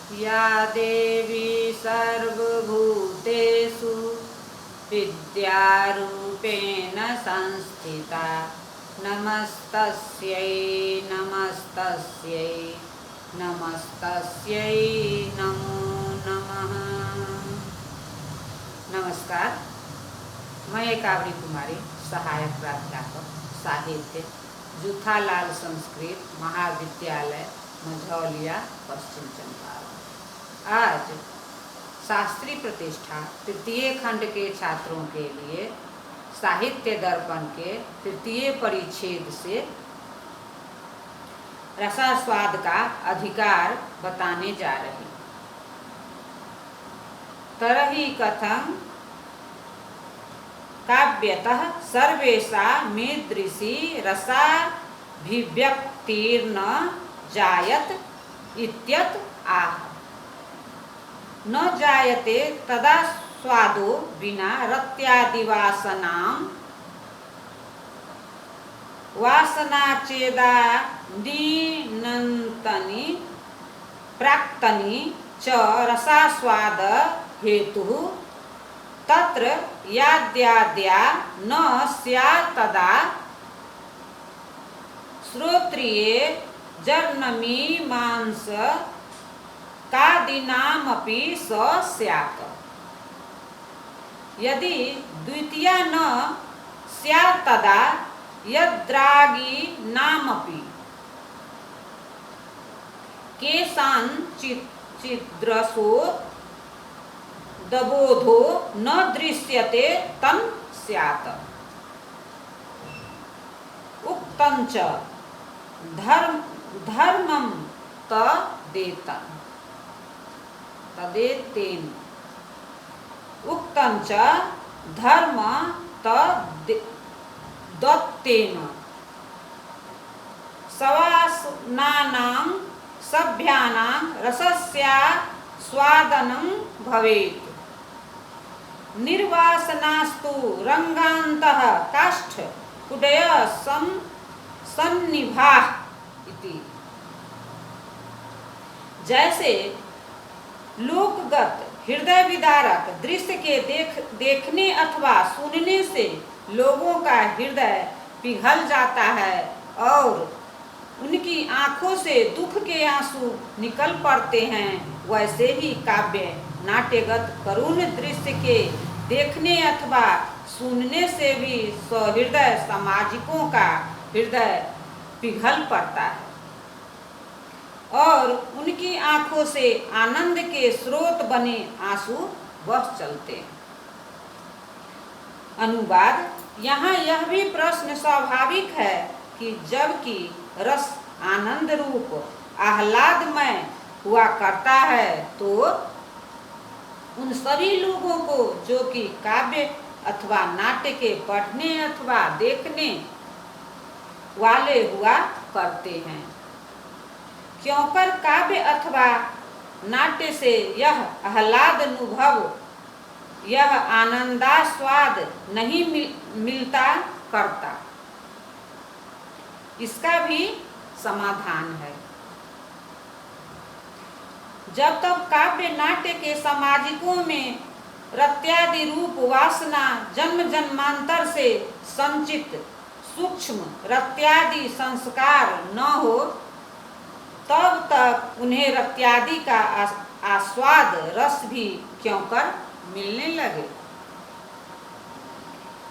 या देवी सर्वभूतेषु विद्यारूपेण संस्थिता नमस्तस्यै नमस्तस्यै नमस्तस्यै नमो नमः। नमस्कार, मैं एकावरी कुमारी, सहायक प्राध्यापक साहित्य, जूथालाल संस्कृत महाविद्यालय मझौलिया, पश्चिम चंपारण। आज शास्त्री प्रतिष्ठा तृतीय खंड के छात्रों के लिए साहित्य दर्पण के तृतीय परिच्छेद से रसास्वाद का अधिकार बताने जा रही। तरहि कथं काव्यतः सर्वेषा मीदृशी रसाभिव्यक्तिर्न जायत इत्यत आह। न जायते तदा स्वादो विना रत्यादिवासनां वासनाचेदानीनन्तनि प्राक्तनि च रसास्वाद हेतुः तत्र याद्याद्या न स्यात् तदा श्रोत्रिये जन्ममीमांसकादीनामपि स स्यात्। यदि द्वितीया न स्यात् तदा यद्रागीनामपि केषाञ्चिद्रसो दबोधो न दृश्यते तन् स्यात्। उक्तञ्च धर्मं तदेतेन उक्तञ्च धर्म तद्दत्तेन सवासनानां सभ्यानां रसस्यास्वादनं भवेत्। निर्वासनास्तु रंगान्तः काष्ठ कुडय सन्निभाः इति। जैसे लोकगत हृदय विदारक दृश्य के देखने अथवा सुनने से लोगों का हृदय पिघल जाता है और उनकी आंखों से दुख के आंसू निकल पड़ते हैं, वैसे ही काव्य नाट्यगत करुण दृश्य के देखने अथवा सुनने से भी सहृदय सामाजिकों का हृदय पिघल पड़ता है और उनकी आंखों से आनंद के स्रोत बने आंसू बह चलते हैं। अनुवाद। यहाँ यह भी प्रश्न स्वाभाविक है कि जबकि रस आनंद रूप आह्लादमय हुआ करता है तो उन सभी लोगों को जो कि काव्य अथवा नाट्य के पढ़ने अथवा देखने वाले हुआ करते हैं, क्योंकि काव्य अथवा नाट्य से यह आह्लाद अनुभव, यह आनंदास्वाद नहीं मिलता करता। इसका भी समाधान है। जब तक काव्य नाट्य के सामाजिकों में रत्यादि रूप वासना जन्म जन्मांतर से संचित सूक्ष्म रत्यादि संस्कार न हो, तब तक उन्हें रत्यादि का आस्वाद रस भी क्यों कर मिलने लगे।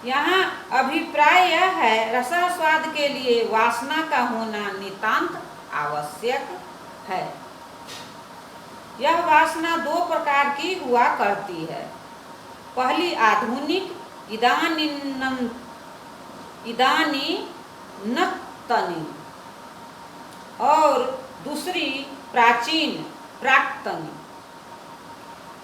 यहाँ अभिप्राय यह है, रसास्वाद के लिए वासना का होना नितांत आवश्यक है। यह वासना दो प्रकार की हुआ करती है। पहली आधुनिक इदानीनतनी और दूसरी प्राचीन प्राक्तनी।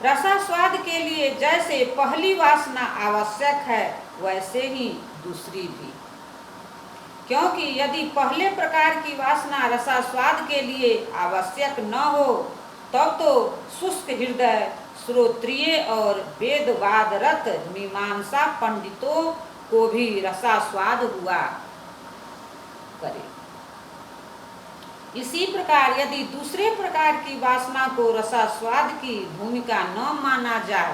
रसास्वाद के लिए जैसे पहली वासना आवश्यक है, वैसे ही दूसरी भी, क्योंकि यदि पहले प्रकार की वासना रसास्वाद के लिए आवश्यक न हो, तब तो शुष्क हृदय श्रोत्रिय और वेदवादरत मीमांसा पंडितों को भी रसास्वाद हुआ करे। इसी प्रकार यदि दूसरे प्रकार की वासना को रसास्वाद की भूमिका न माना जाए,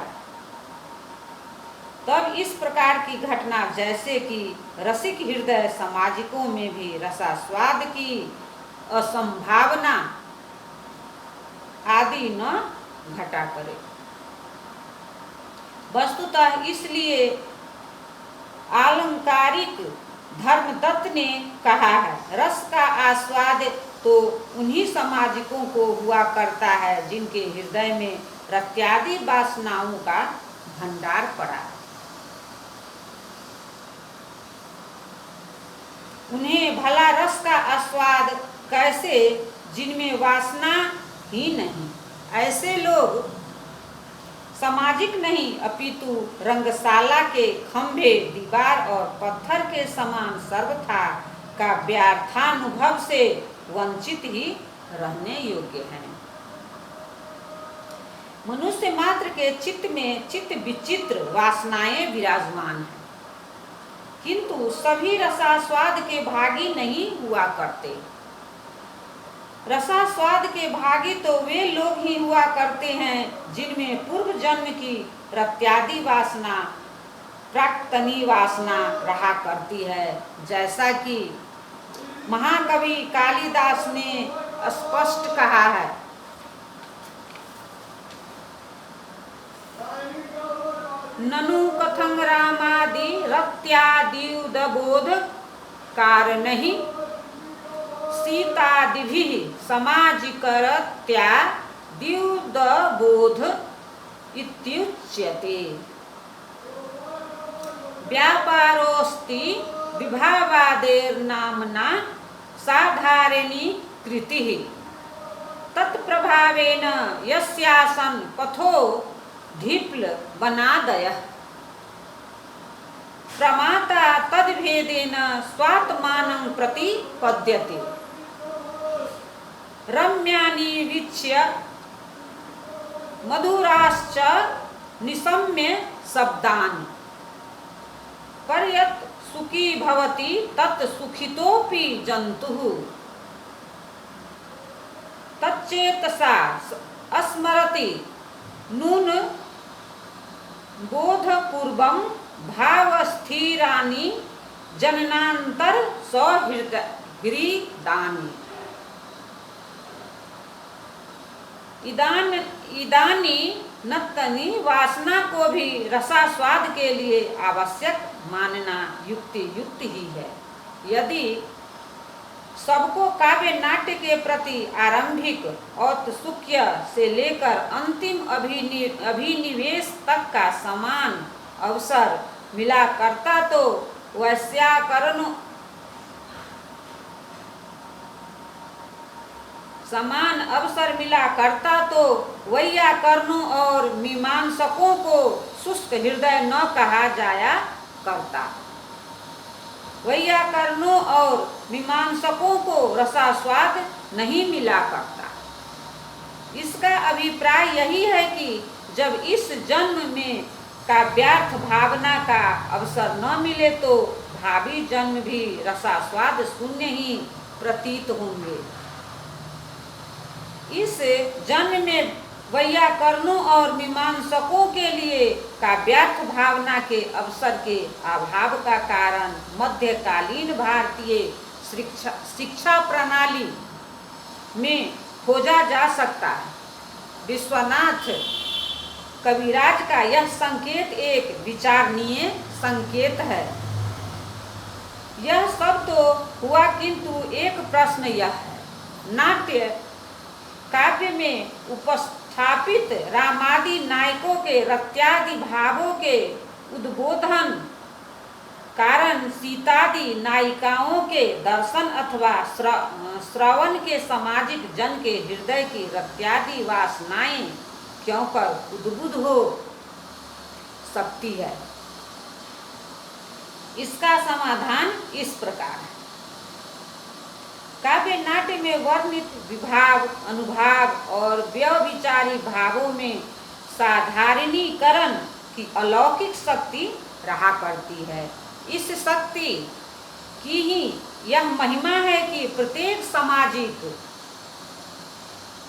तब इस प्रकार की घटना जैसे कि रसिक हृदय सामाजिकों में भी रसास्वाद की असंभावना आदि न घटा करे। वस्तुतः इसलिए आलंकारिक धर्मदत्त ने कहा है, रस का आस्वाद तो उन्हीं सामाजिकों को हुआ करता है जिनके हृदय में रत्यादि वासनाओं का भंडार पड़ा है। उन्हें भला रस का आस्वाद कैसे जिनमें वासना ही नहीं। ऐसे लोग सामाजिक नहीं अपितु रंगशाला के खंभे, दीवार और पत्थर के समान सर्वथा का व्यर्थानुभव से वंचित ही रहने योग्य हैं। मनुष्य मात्र के चित्त में चित्त विचित्र वासनाएं विराजमान हैं, किंतु सभी रसास्वाद के भागी नहीं हुआ करते। रसास्वाद के भागी तो वे लोग ही हुआ करते हैं जिनमें पूर्व जन्म की रत्यादि वासना, प्राक्तनी वासना रहा करती है, जैसा कि महाकवि कालिदास ने स्पष्ट कहा है। ननु कथं रामादि रत्याद्युदबोध कारणहि सीतादिभिः समाजिकरत्याद्युदबोध इत्युच्यते। व्यापारोऽस्ति विभावादेर्नाम्ना साधारणी कृतिः तत्प्रभावेन यस्यासन् पथो धिप्ल बनादयः प्रमाता तद्भेदेन स्वात्मानं प्रतिपद्यते। रम्यानि वीक्ष्य मधुराश्च निशम्य शब्दानि पर्यत् सुखी भवति तत् सुखितोऽपि जन्तुः तच्चेतसा स्मरति नून बोधपूर्वं भावस्थिरानि जननांतर सहृदानि। इदानी नत्तनी वासना को भी रसास्वाद के लिए आवश्यक मानना युक्त ही है। यदि सबको काव्य नाट्य के प्रति आरंभिक औत्सुक्य से लेकर अंतिम अभिनिवेश तक का समान अवसर मिला करता तो वैयाकरणों और मीमांसकों को शुष्क हृदय न कहा जाया करता। वैयाकरणों और मीमांसकों को रसास्वाद नहीं मिला करता। इसका अभिप्राय यही है कि जब इस जन्म में का व्यर्थ भावना का अवसर न मिले तो भावी जन्म भी रसास्वाद शून्य ही प्रतीत होंगे। इस जन्म में वैयाकरणों और मीमांसकों के लिए काव्यार्थ भावना के अवसर के अभाव का कारण मध्यकालीन भारतीय शिक्षा प्रणाली में खोजा जा सकता है। विश्वनाथ कविराज का यह संकेत एक विचारणीय संकेत है। यह सब तो हुआ, किंतु एक प्रश्न यह है, नाट्य काव्य में उपस्थापित रामादि नायकों के रत्यादि भावों के उद्बोधन कारण सीतादि नायिकाओं के दर्शन अथवा श्रवण के सामाजिक जन के हृदय की रत्यादि वासनाएं क्यों कर उद्बुद्ध हो सकती है। इसका समाधान इस प्रकार है। काव्य नाट्य में वर्णित विभाव, अनुभाव और व्यभिचारी भावों में साधारणीकरण की अलौकिक शक्ति रहा करती है। इस शक्ति की ही यह महिमा है कि प्रत्येक सामाजिक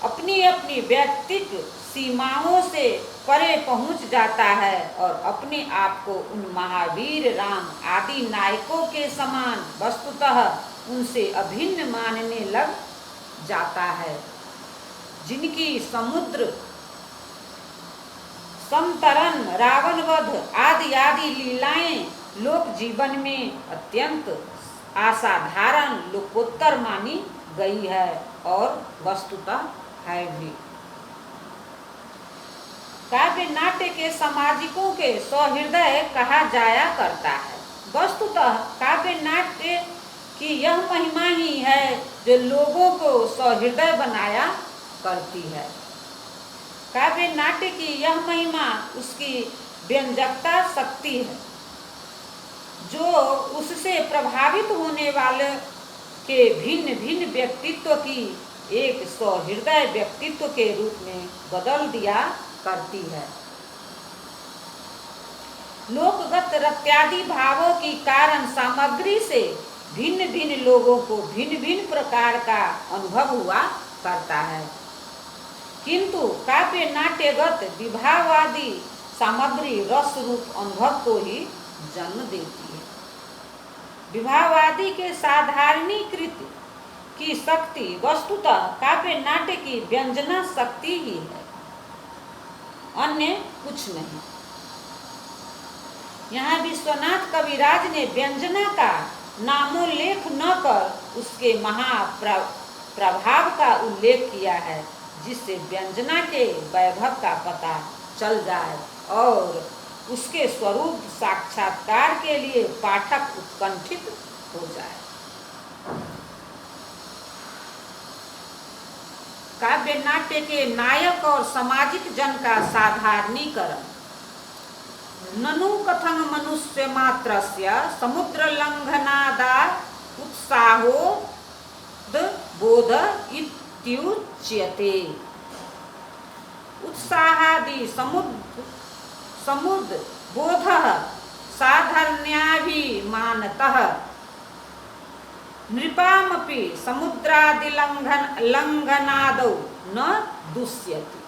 अपनी अपनी व्यक्तिगत सीमाओं से परे पहुंच जाता है और अपने आप को उन महावीर राम आदि नायकों के समान वस्तुतः उनसे अभिन्न मानने लग जाता है, जिनकी समुद्र समतरण, रावण वध आदि आदि लीलाएं लोक जीवन में अत्यंत असाधारण लोकोत्तर मानी गई है और वस्तुतः है भी। काव्य नाट्य के सामाजिकों के सहृदय कहा जाया करता है। वस्तुतः काव्य नाट्य की यह महिमा ही है जो लोगों को सहृदय बनाया करती है। काव्य नाट्य की यह महिमा उसकी व्यंजकता शक्ति है, जो उससे प्रभावित होने वाले के भिन्न भिन्न व्यक्तित्व की एक सहृदय व्यक्तित्व के रूप में बदल दिया करती है। लोकगत रत्यादि भावों के कारण सामग्री से भिन्न भिन्न लोगों को भिन्न भिन्न प्रकार का अनुभव हुआ करता है, किंतु काव्य नाट्यगत विभाववादी सामग्री रस रूप अनुभव को ही जन्म देती है। विभाववादी के साधारणीकृत की शक्ति वस्तुतः काव्य नाट्य की व्यंजना शक्ति ही है, अन्य कुछ नहीं। यहाँ विश्वनाथ कविराज ने व्यंजना का नामोल्लेख न कर उसके महाप्रभाव का उल्लेख किया है, जिससे व्यंजना के वैभव का पता चल जाए और उसके स्वरूप साक्षात्कार के लिए पाठक उत्कंठित हो जाए। काव्य नाट्य के नायक और सामाजिक जन का साधारणीकरण। ननु कथं मनुष्य मात्रस्य समुद्र लंघनादा उत्साहोद बोध इत्युच्यते। उत्साहादि समुद्र बोधः साधर्ण्याभिमानतः नृपामपि समुद्रादिलंघनादौ न दुष्यति।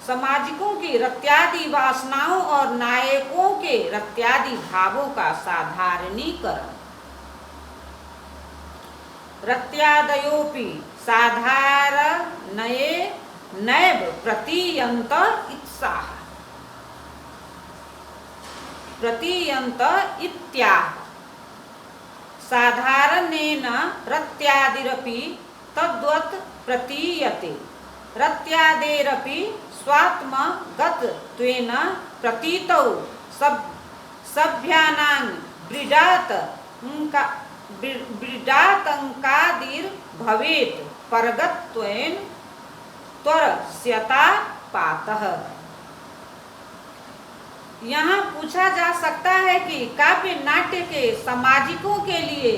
सामाजिकों की रत्यादि वासनाओं और नायकों के रत्यादि भावों का साधारणीकरण। रत्यादयोपि साधारणये नैव प्रतीयन्त इत्साह प्रतीयन्त इत्याह। साधारणेन रत्यादिरपि तद्वत् प्रतीयते। रत्यादेरपि स्वात्मगतत्वेन प्रतीतौ सभ्यानां ब्रीडातंकादिर्भवेत् परगत्वेन त्वरस्यता पातः। यहाँ पूछा जा सकता है कि काव्य नाट्य के सामाजिकों के लिए,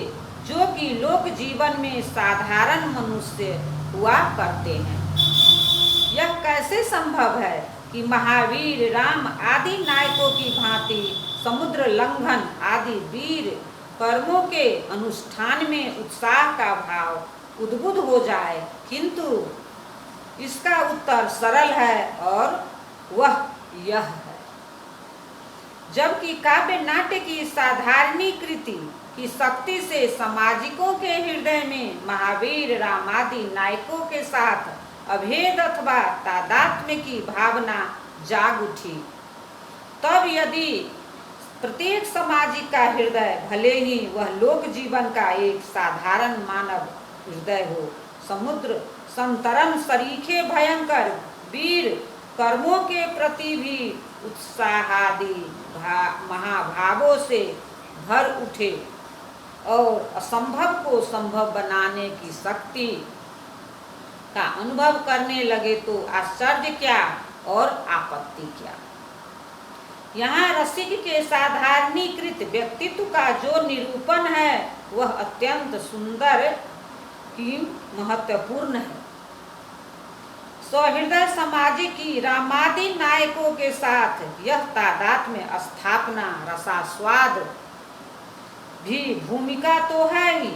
जो कि लोक जीवन में साधारण मनुष्य हुआ करते हैं, यह कैसे संभव है कि महावीर राम आदि नायकों की भांति समुद्र लंघन आदि वीर कर्मों के अनुष्ठान में उत्साह का भाव उद्बुद्ध हो जाए। किंतु इसका उत्तर सरल है और वह यह है, जबकि काव्य नाट्य की साधारणीकृति की शक्ति से सामाजिकों के हृदय में महावीर राम आदि नायकों के साथ अभेद अथवा तादात्म्य की भावना जाग उठी, तब यदि प्रत्येक सामाजिक का हृदय, भले ही वह लोक जीवन का एक साधारण मानव हृदय हो, समुद्र संतरण सरीखे भयंकर वीर कर्मों के प्रति भी उत्साहादि महाभावों से भर उठे और असंभव को संभव बनाने की शक्ति का अनुभव करने लगे, तो आश्चर्य क्या और आपत्ति क्या। यहाँ रसिक के साधारणीकृत व्यक्तित्व का जो निरूपण है वह अत्यंत सुंदर ही महत्वपूर्ण है। सहृदय सामाजिक की रामादि नायकों के साथ यह तादात्म्य स्थापना रसास्वाद भी भूमिका तो है ही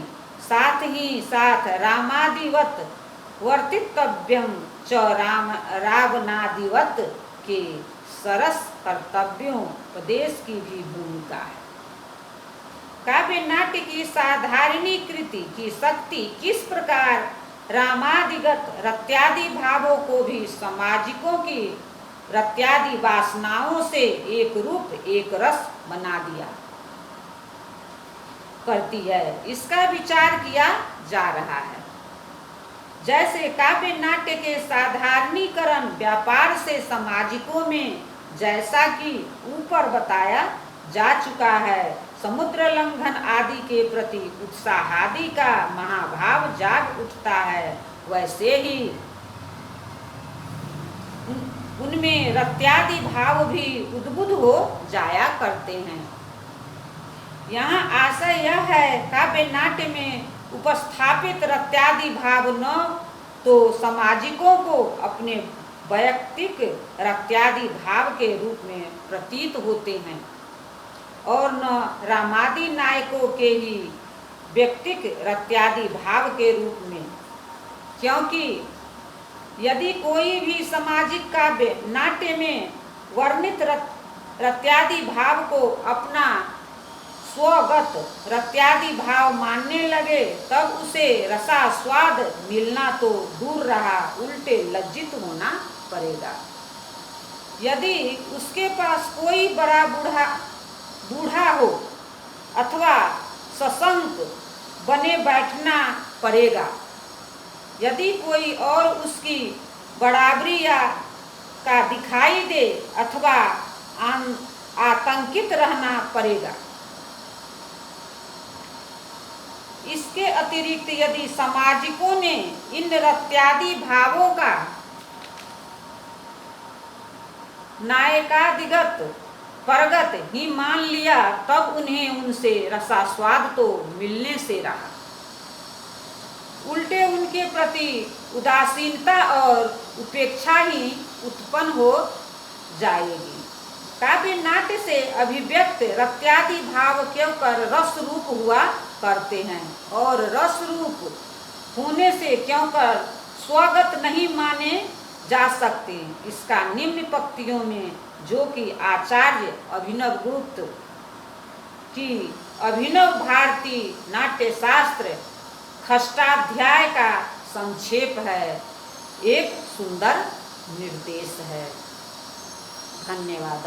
साथ रामादिवत वर्तितव्यम च रावणादिवत के सरस कर्तव्योपदेश की भी भूमिका है। काव्य नाट्य की साधारणीकृति की शक्ति किस प्रकार रामादिगत रत्यादि भावों को भी सामाजिकों की रत्यादि वासनाओं से एक रूप एक रस बना दिया करती है, इसका विचार किया जा रहा है। जैसे काव्य नाट्य के साधारणीकरण व्यापार से सामाजिकों में, जैसा कि ऊपर बताया जा चुका है, समुद्र लंघन आदि के प्रति उत्साहादि का महाभाव जाग उठता है, वैसे ही उनमें रत्यादि भाव भी उद्बुद्ध हो जाया करते हैं। यहाँ आशय यह है, काव्य नाट्य में उपस्थापित रत्यादि भाव न तो सामाजिकों को अपने वैयक्तिक रत्यादि भाव के रूप में प्रतीत होते हैं और न रामादि नायकों के ही व्यक्तिक रत्यादि भाव के रूप में, क्योंकि यदि कोई भी सामाजिक काव्य नाट्य में वर्णित रत्यादि भाव को अपना स्वगत रत्यादि भाव मानने लगे, तब उसे रसास्वाद मिलना तो दूर रहा, उल्टे लज्जित होना पड़ेगा। यदि उसके पास कोई बड़ा बूढ़ा हो अथवा सशंक बने बैठना पड़ेगा। यदि कोई और उसकी बराबरी का दिखाई दे अथवा आतंकित रहना पड़ेगा। इसके अतिरिक्त यदि सामाजिकों ने इन रत्यादि भावों का नायकादिगत परगत ही मान लिया, तब उन्हें उनसे रसास्वाद तो मिलने से रहा, उल्टे उनके प्रति उदासीनता और उपेक्षा ही उत्पन्न हो जाएगी। काव्य नाट्य से अभिव्यक्त रत्यादि भाव क्योंकर रस रूप हुआ करते हैं और रस रूप होने से क्योंकर स्वगत नहीं माने जा सकते। इसका निम्न पंक्तियों में, जो कि आचार्य अभिनव गुप्त की अभिनव भारती नाट्य शास्त्र षष्ठाध्याय का संक्षेप है, एक सुंदर निर्देश है। धन्यवाद।